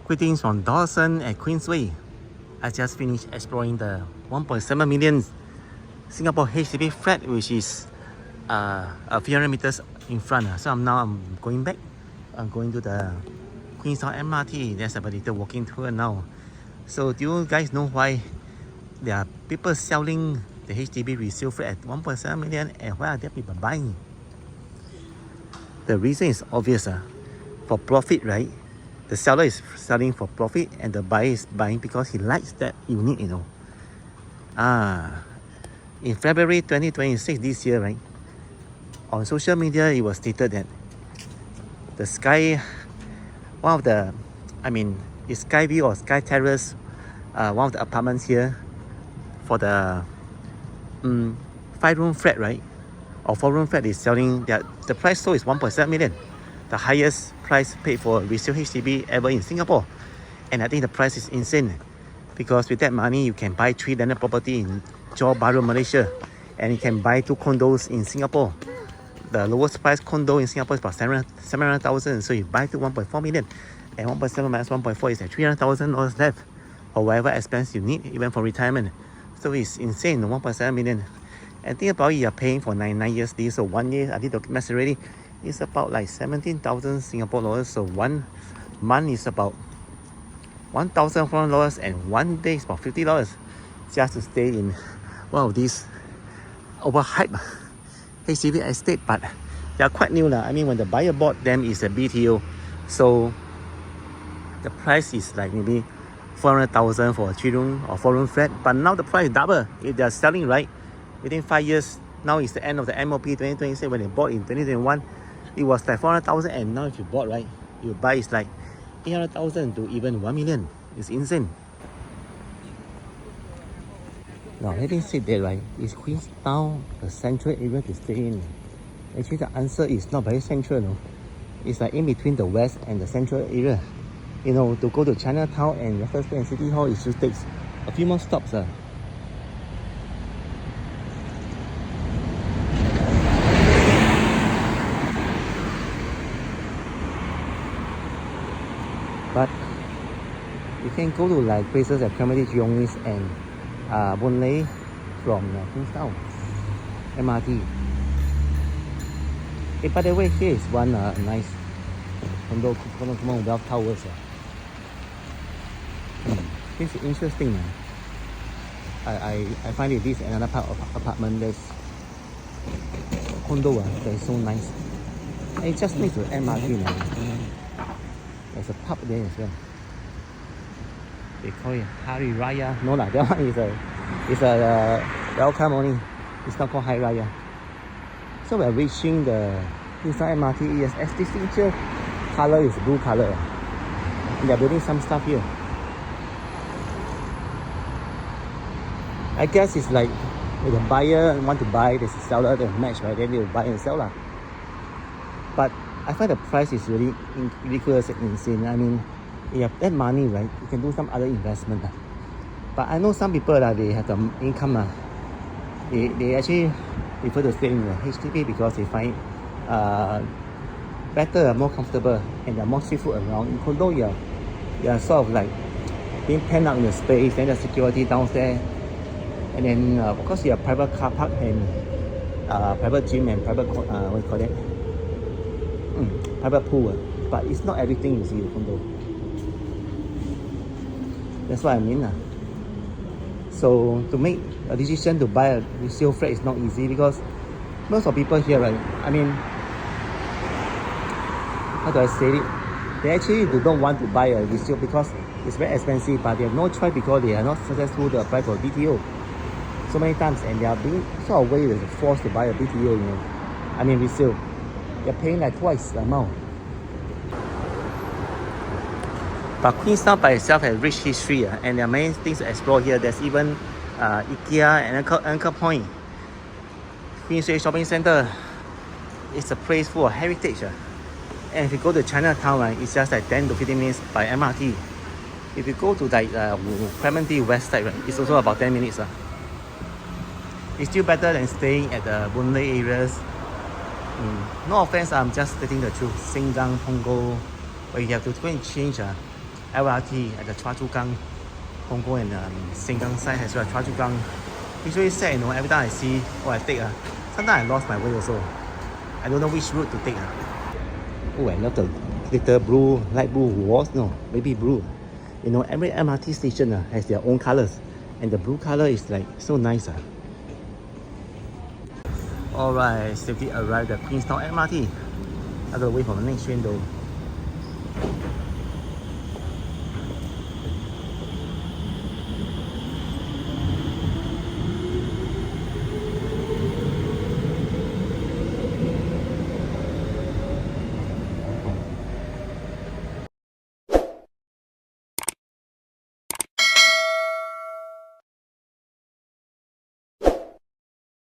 Greetings from Dawson at Queensway. I just finished exploring the 1.7 million Singapore HDB flat, which is a few hundred meters in front. So I'm going back. I'm going to the Queenstown MRT. There's a little walking tour now. So do you guys know why there are people selling the HDB resale flat at 1.7 million and why are there people buying? The reason is obvious. For profit, right? The seller is selling for profit and the buyer is buying because he likes that unit, In February 2026 this year, right? On social media, it was stated that the Sky, it's Skyview or Sky Terrace, one of the apartments here for the 5-room flat, right? Or 4-room flat is selling, the price sold is 1.7 million. The highest price paid for resale HDB ever in Singapore. And I think the price is insane because with that money, you can buy 3 landed property in Johor Bahru, Malaysia, and you can buy 2 condos in Singapore. The lowest price condo in Singapore is about 700,000, so you buy to 1.4 million, and 1.7 minus 1.4 is like $300,000 left for whatever expense you need, even for retirement. So it's insane, 1.7 million. And think about it, you're paying for 9 years lease, so 1 year, I did the math already, it's about like 17,000 Singapore dollars. So 1 month is about $1,400 and 1 day is about $50 just to stay in one of these overhyped HDB estate. But they are quite new. I mean, when the buyer bought them, it's a BTO. So the price is like maybe 400,000 for a 3-room or 4-room flat. But now the price is double. If they are selling right within 5 years, now it's the end of the MOP 2026. When they bought in 2021, it was like 400,000, and now if you bought, right, you buy it's like 800,000 to even 1 million. It's insane. Now, having said that, right, is Queenstown a central area to stay in? Actually, the answer is not very central, no. It's like in between the west and the central area. To go to Chinatown and Raffles Place and City Hall, it just takes a few more stops. But you can go to like places like Clementi, Jurong East and Boon Lay from Queenstown MRT. By the way, here is one nice condo without towers. This is interesting. I find it this another part of apartment. There's condo that is so nice. It just next to MRT. There's a pub there as well. They call it Hari Raya. No, that one is a welcome only. It's not called Hari Raya. So we're reaching the Queenstown MRT. Yes, this signature color is blue color. And they're building some stuff here. I guess it's like if the buyer want to buy, there's a seller that match, right? Then they will buy and sell. But I find the price is really ridiculous and insane. I mean, you have that money, right? You can do some other investment. But I know some people they have the income. They actually prefer to stay in the HDB because they find better, more comfortable, and there are more seafood around. In condo, you're sort of like being penned out in the space, then the security downstairs, and then of course you have private car park and private gym and private private pool. But it's not everything you see in the condo. That's what I mean. So to make a decision to buy a resale flat is not easy because most of people here, right? I mean, how do I say it? They actually don't want to buy a resale because it's very expensive, but they have no choice because they are not successful to apply for BTO so many times, and they are being sort of way forced to buy a BTO. I mean resale. They're paying like twice the amount. But Queenstown by itself has rich history, and there are many things to explore here. There's even IKEA and Anchor Point. Queensway Shopping Centre. It's a place full of heritage. And if you go to Chinatown, right, it's just like 10 to 15 minutes by MRT. If you go to like Clementi West side, right, it's also about 10 minutes. It's still better than staying at the Boon Lay areas. No offense, I'm just stating the truth. Sengkang, Punggol, where you have to go and change LRT at the Choa Chu Kang, Punggol and Sengkang side as well as Choa Chu Kang. It's really sad, you know, every time I see what I take, sometimes I lost my way also. I don't know which route to take. Oh, I love the little blue, light blue walls, no, baby blue. You know, every MRT station has their own colors. And the blue color is like so nice. Alright, safely arrived at Queenstown MRT. I gotta wait for the next train though.